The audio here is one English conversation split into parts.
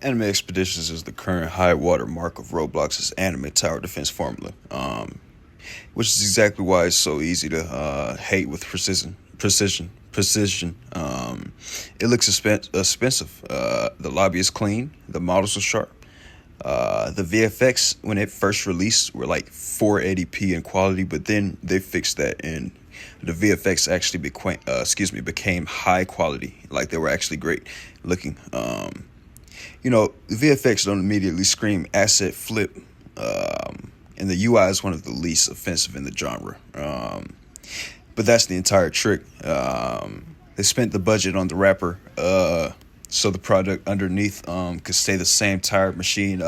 Anime Expeditions is the current high water mark of Roblox's anime tower defense formula, which is exactly why it's so easy to hate with precision. It looks expensive. The lobby is clean. The models are sharp. The VFX when it first released were like 480p in quality, but then they fixed that and the VFX actually became high quality. Like they were actually great looking. The VFX don't immediately scream asset flip, and the UI is one of the least offensive in the genre. But that's the entire trick. They spent the budget on the wrapper, so the product underneath could stay the same tired machine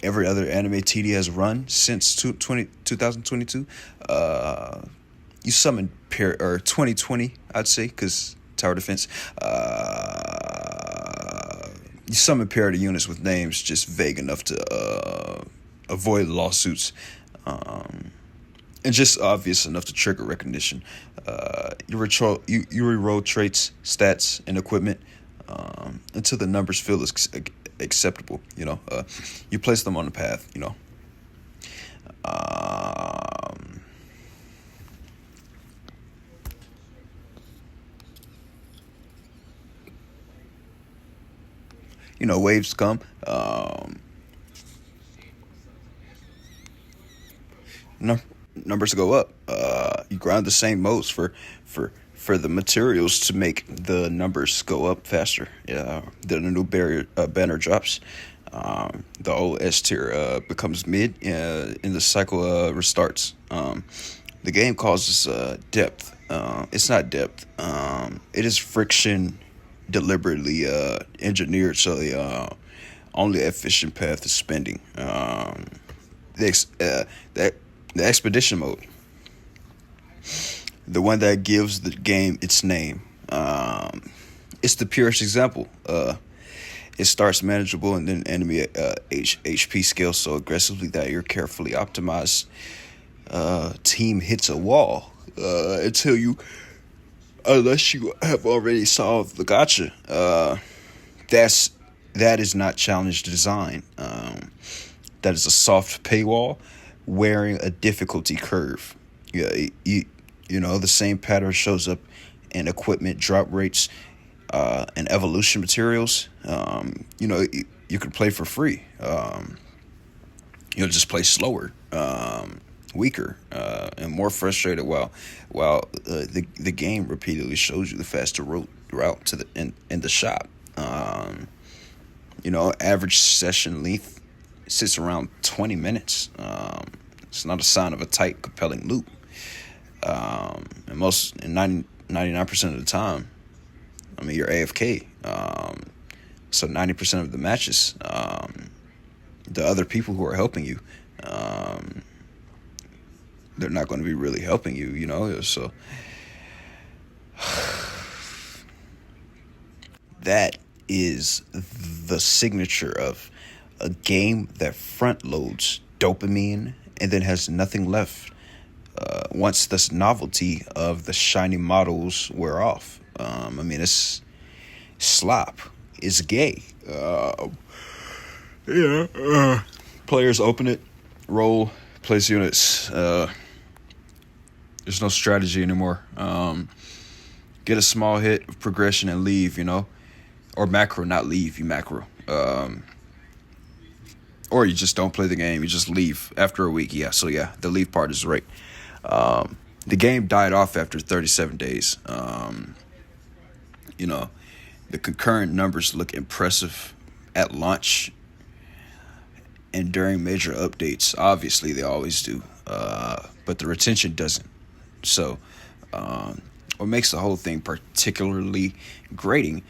every other anime TD has run since 2022. You summon 2020, I'd say, because tower defense. You summon parity units with names just vague enough to avoid lawsuits, and just obvious enough to trigger recognition. You reroll traits, stats, and equipment until the numbers feel acceptable. You place them on the path. Waves come. Numbers go up. You grind the same modes for the materials to make the numbers go up faster. Yeah, then a new banner drops. The old S tier becomes mid, and the cycle restarts. The game causes depth. It's not depth. It is friction deliberately engineered so the only efficient path is spending. The expedition mode, the one that gives the game its name. It's the purest example. It starts manageable and then enemy HP scales so aggressively that your carefully optimized team hits a wall unless you have already solved the gotcha. That is not challenge design. That is a soft paywall wearing a difficulty curve. Yeah, the same pattern shows up in equipment drop rates and evolution materials. You can play for free. Just play slower, weaker, and more frustrated while the game repeatedly shows you the faster route to in the shop. Average session length sits around 20 minutes. It's not a sign of a tight, compelling loop. And 99% of the time, you're AFK. So 90% of the matches, the other people who are helping you, they're not going to be really helping you, so that is the signature of a game that front loads dopamine and then has nothing left once this novelty of the shiny models wear off. It's slop. It's gay. Players open it, roll, place units. There's no strategy anymore. Get a small hit of progression and leave, or macro, not leave, you macro. Or you just don't play the game, you just leave after a week. The leave part is right. The game died off after 37 days. The concurrent numbers look impressive at launch and during major updates. Obviously, they always do. But the retention doesn't. So, what makes the whole thing particularly grating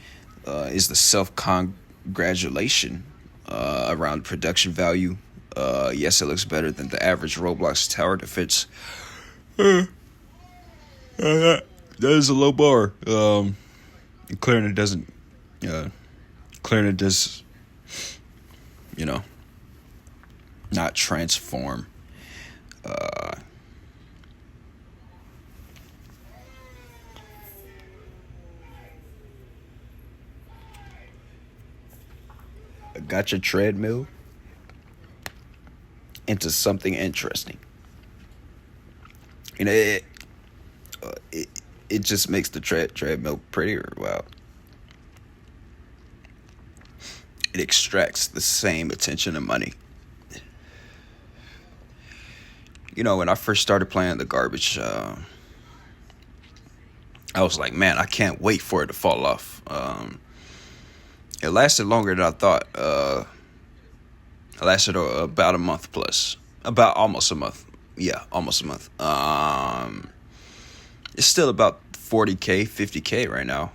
is the self-congratulation around production value. Yes, it looks better than the average Roblox tower defense. That is a low bar. Clearing it does, not transform. got your treadmill into something interesting. You know, it, it just makes the treadmill prettier. Well, it extracts the same attention and money. You know, when I first started playing the garbage, I was like, man, I can't wait for it to fall off. It lasted longer than I thought. It lasted about a month plus, about almost a month. Yeah, almost a month. It's still about 40K, 50K right now.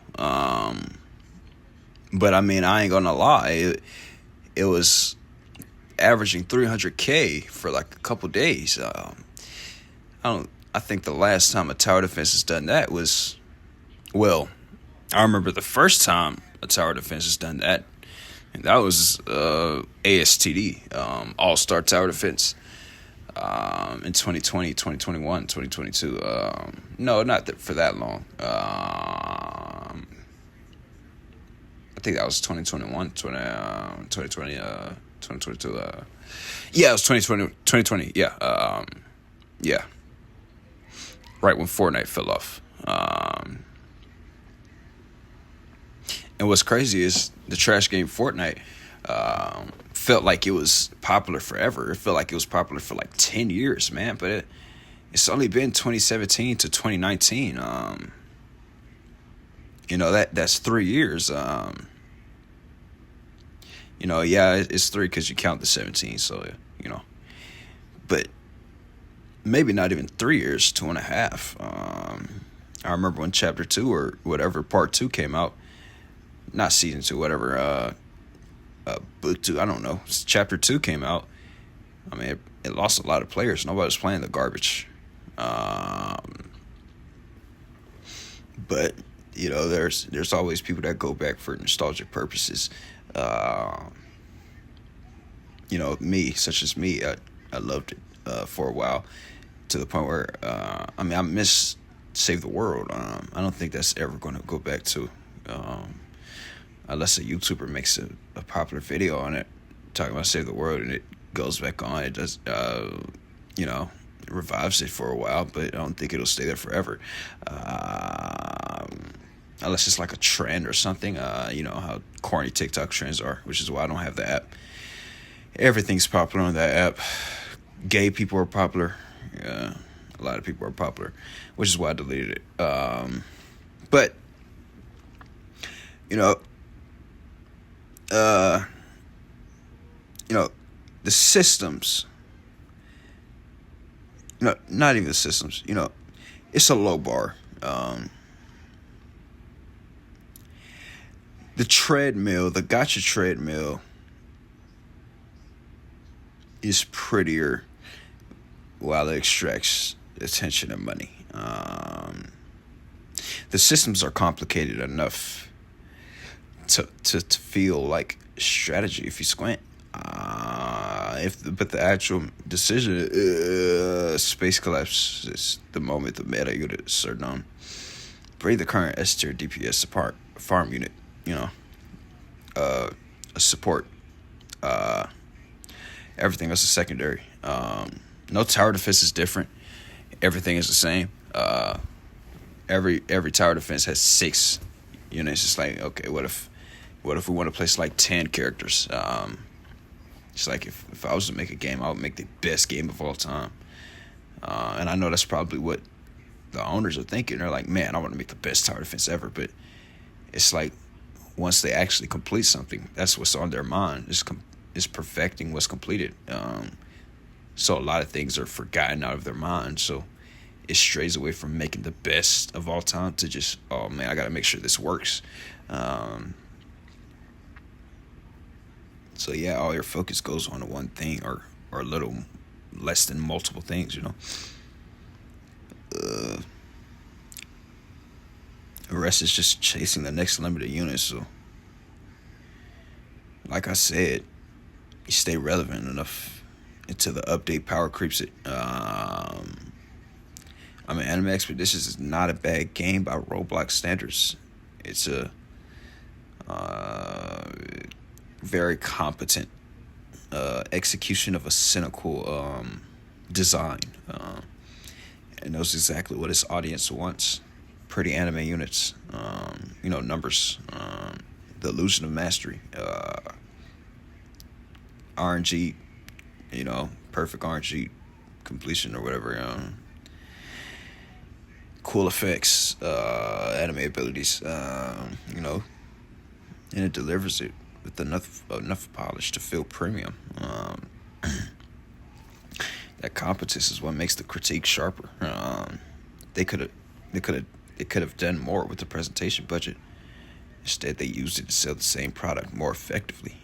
But I mean, I ain't gonna lie. It was averaging 300K for like a couple days. I think the last time a tower defense has done that was, well, I remember the first time a tower defense has done that, and that was ASTD, All Star Tower Defense, in 2020, 2021, 2022. No, not for that long. I think that was 2021, 2020, 2022. Yeah, it was 2020. Yeah, yeah. Right when Fortnite fell off. And what's crazy is the trash game Fortnite felt like it was popular forever. It felt like it was popular for like 10 years, man. But it's only been 2017 to 2019. You know, that's 3 years. You know, yeah, it's 3 because you count the 17. So, you know. But maybe not even 3 years, 2.5. I remember when Chapter 2 or whatever, Part 2 came out. Not Season 2, whatever. Book 2, I don't know. Chapter 2 came out. I mean, it lost a lot of players. Nobody was playing the garbage. But, you know, there's always people that go back for nostalgic purposes. You know, such as me, I loved it for a while, to the point where, I mean, I miss Save the World. I don't think that's ever going to go back to, unless a YouTuber makes a popular video on it, talking about Save the World, and it goes back on. It does, you know, revives it for a while, but I don't think it'll stay there forever. Unless it's like a trend or something. You know how corny TikTok trends are, which is why I don't have the app. Everything's popular on that app. Gay people are popular. A lot of people are popular, which is why I deleted it. But you know, the systems. No, not even the systems. You know, it's a low bar. The treadmill, the gotcha treadmill, is prettier while it extracts attention and money. The systems are complicated enough to feel like strategy if you squint. But the actual decision, space collapse is the moment the meta units are done. Bring the current S tier DPS apart, farm unit, you know, a support, everything else is secondary. No tower defense is different. Everything is the same. Every tower defense has 6 units. It's like, okay, what if we want to place like 10 characters? It's like if I was to make a game, I would make the best game of all time. And I know that's probably what the owners are thinking. They're like, man, I want to make the best tower defense ever. But it's like, once they actually complete something, that's what's on their mind. Is perfecting what's completed. So a lot of things are forgotten out of their mind. So it strays away from making the best of all time to just, oh man, I got to make sure this works. So yeah, all your focus goes on to one thing, or a little less than multiple things, you know. The rest is just chasing the next limited unit. So, like I said, you stay relevant enough until the update power creeps it. I mean, Anime Expeditions is not a bad game by Roblox standards. It's a very competent execution of a cynical design. It knows exactly what its audience wants. Pretty anime units, numbers, the illusion of mastery, RNG, perfect RNG completion or whatever. Cool effects, anime abilities, and it delivers it with enough polish to feel premium. That competence is what makes the critique sharper. They could have done more with the presentation budget. Instead, they used it to sell the same product more effectively.